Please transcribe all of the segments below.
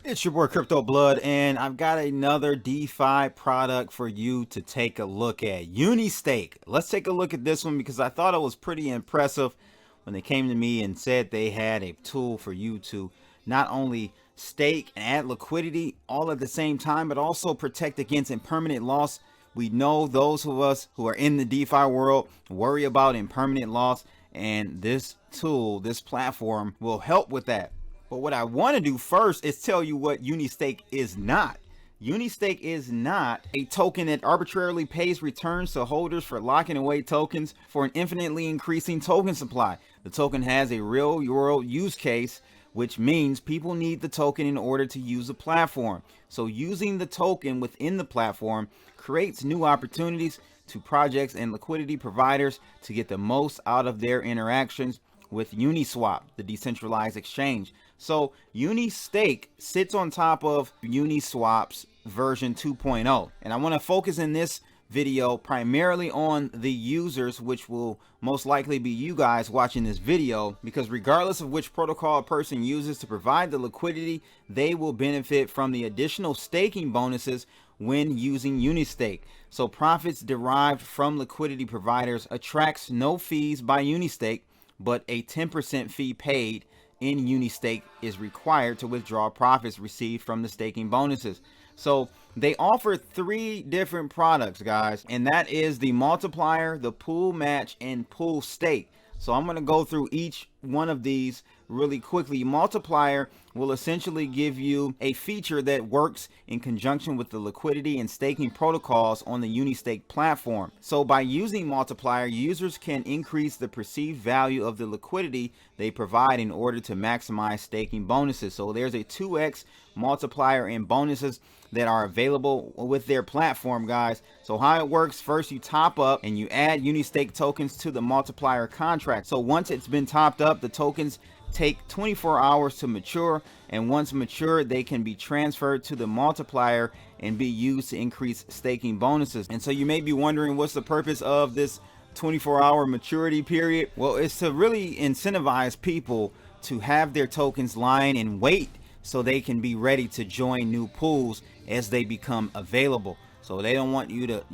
It's your boy Crypto Blood, and I've got another DeFi product for you to take a look at. Unistake. Let's take a look at this one because I thought it was pretty impressive when they came to me and said they had a tool for you to not only stake and add liquidity all at the same time, but also protect against impermanent loss. We know those of us who are in the DeFi world worry about impermanent loss, and this tool, this platform will help with that. But what I want to do first is tell you what Unistake is not. Unistake is not a token that arbitrarily pays returns to holders for locking away tokens for an infinitely increasing token supply. The token has a real world use case, which means people need the token in order to use the platform. So using the token within the platform creates new opportunities to projects and liquidity providers to get the most out of their interactions with Uniswap, the decentralized exchange. So Unistake sits on top of Uniswap's version 2.0. And I want to focus in this video primarily on the users, which will most likely be you guys watching this video, because regardless of which protocol a person uses to provide the liquidity, they will benefit from the additional staking bonuses when using Unistake. So profits derived from liquidity providers attracts no fees by Unistake, but a 10% fee paid in Unistake is required to withdraw profits received from the staking bonuses. So they offer three different products, guys, and that is the multiplier, the pool match, and pool stake. So I'm going to go through each one of these really quickly. Multiplier will essentially give you a feature that works in conjunction with the liquidity and staking protocols on the Unistake platform. So by using multiplier, users can increase the perceived value of the liquidity they provide in order to maximize staking bonuses. So there's a 2x multiplier and bonuses that are available with their platform, guys. So how it works: first you top up and you add Unistake tokens to the multiplier contract. So once it's been topped up, the tokens take 24 hours to mature, and once matured they can be transferred to the multiplier and be used to increase staking bonuses. And so you may be wondering, what's the purpose of this 24-hour maturity period? Well, it's to really incentivize people to have their tokens lying in wait so they can be ready to join new pools as they become available. So they don't want you to,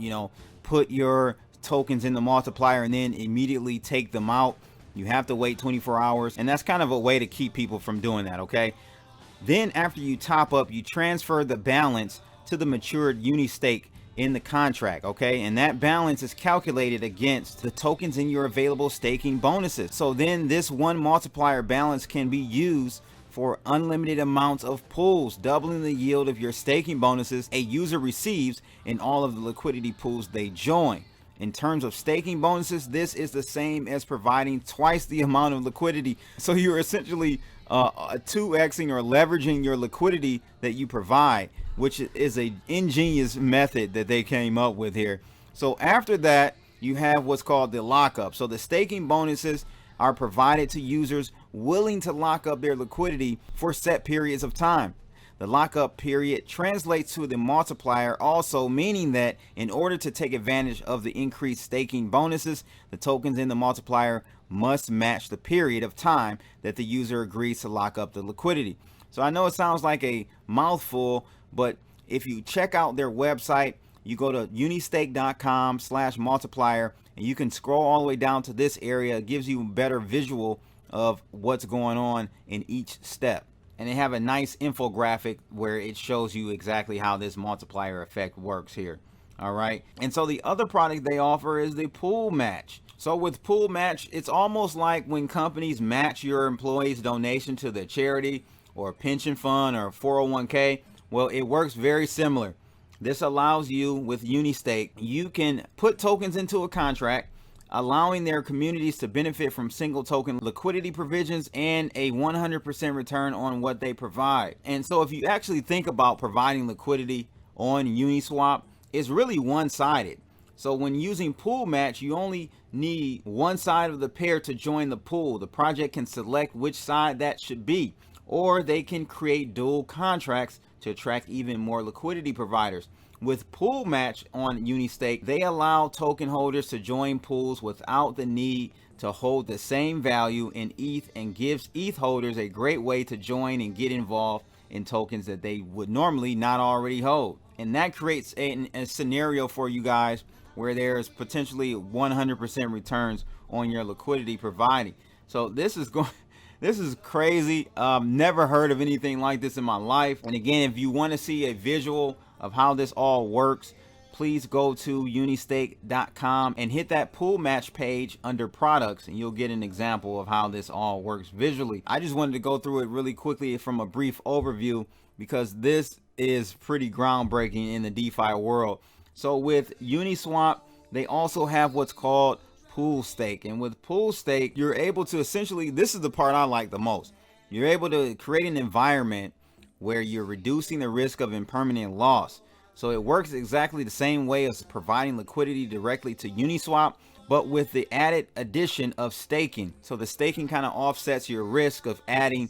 put your tokens in the multiplier and then immediately take them out. You have to wait 24 hours, and that's kind of a way to keep people from doing that, okay? Then after you top up, you transfer the balance to the matured Unistake in the contract, okay? And that balance is calculated against the tokens in your available staking bonuses. So then this one multiplier balance can be used for unlimited amounts of pools, doubling the yield of your staking bonuses a user receives in all of the liquidity pools they join. In terms of staking bonuses, this is the same as providing twice the amount of liquidity. So you're essentially 2xing or leveraging your liquidity that you provide, which is an ingenious method that they came up with here. So after that, you have what's called the lockup. So the staking bonuses are provided to users willing to lock up their liquidity for set periods of time. The lockup period translates to the multiplier also, meaning that in order to take advantage of the increased staking bonuses, the tokens in the multiplier must match the period of time that the user agrees to lock up the liquidity. So I know it sounds like a mouthful, but if you check out their website, you go to unistake.com/multiplier, and you can scroll all the way down to this area. It gives you a better visual of what's going on in each step. And they have a nice infographic where it shows you exactly how this multiplier effect works here. All right. And so the other product they offer is the pool match. So with pool match, it's almost like when companies match your employees' donation to their charity or pension fund or 401k. Well, it works very similar. This allows you, with Unistake, you can put tokens into a contract, allowing their communities to benefit from single token liquidity provisions and a 100% return on what they provide. And so if you actually think about providing liquidity on Uniswap, it's really one-sided. So when using pool match, you only need one side of the pair to join the pool. The project can select which side that should be, or they can create dual contracts to attract even more liquidity providers. With pool match on Unistake, they allow token holders to join pools without the need to hold the same value in ETH, and gives ETH holders a great way to join and get involved in tokens that they would normally not already hold. And that creates a scenario for you guys where there's potentially 100% returns on your liquidity providing. So this is crazy. Never heard of anything like this in my life. And again, if you want to see a visual of how this all works, please go to unistake.com and hit that pool match page under products, and you'll get an example of how this all works visually. I just wanted to go through it really quickly from a brief overview because this is pretty groundbreaking in the DeFi world. So with Uniswap, they also have what's called pool stake. And with pool stake, you're able to essentially, this is the part I like the most, you're able to create an environment where you're reducing the risk of impermanent loss. So it works exactly the same way as providing liquidity directly to Uniswap, but with the added addition of staking. So the staking kind of offsets your risk of adding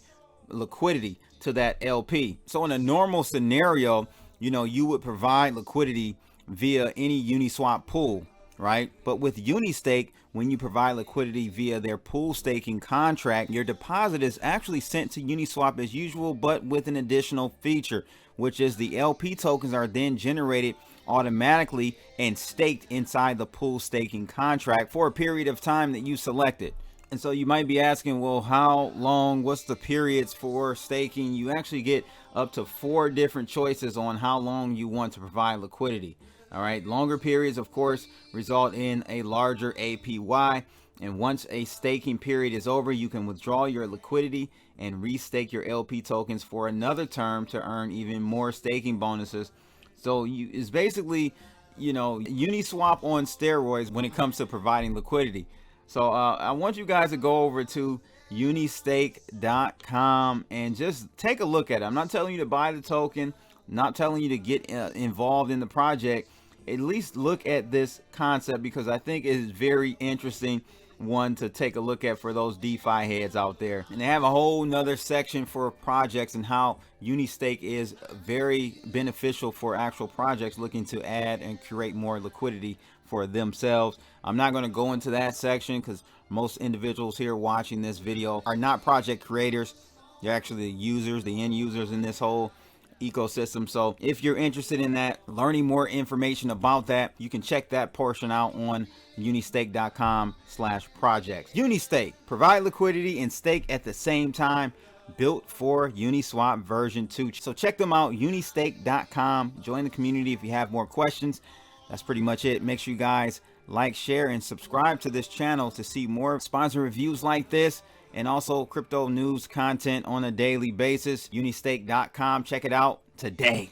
liquidity to that LP. So in a normal scenario, you would provide liquidity via any Uniswap pool, right? But with Unistake, when you provide liquidity via their pool staking contract, your deposit is actually sent to Uniswap as usual, but with an additional feature, which is the LP tokens are then generated automatically and staked inside the pool staking contract for a period of time that you selected. And so you might be asking, well, how long, what's the periods for staking? You actually get up to 4 different choices on how long you want to provide liquidity. All right, longer periods, of course, result in a larger APY. And once a staking period is over, you can withdraw your liquidity and restake your LP tokens for another term to earn even more staking bonuses. So it's basically, Uniswap on steroids when it comes to providing liquidity. So I want you guys to go over to unistake.com and just take a look at it. I'm not telling you to buy the token, not telling you to get involved in the project. At least look at this concept because I think it is very interesting one to take a look at for those DeFi heads out there. And they have a whole nother section for projects and how Unistake is very beneficial for actual projects looking to add and create more liquidity for themselves. I'm not going to go into that section because most individuals here watching this video are not project creators. They're actually the users, the end users in this whole ecosystem. So if you're interested in that, learning more information about that, you can check that portion out on unistake.com/projects. Unistake, provide liquidity and stake at the same time, built for Uniswap version 2. So check them out, unistake.com. Join the community if you have more questions. That's pretty much it. Make sure you guys like, share, and subscribe to this channel to see more sponsor reviews like this, and also crypto news content on a daily basis. Unistake.com. Check it out today.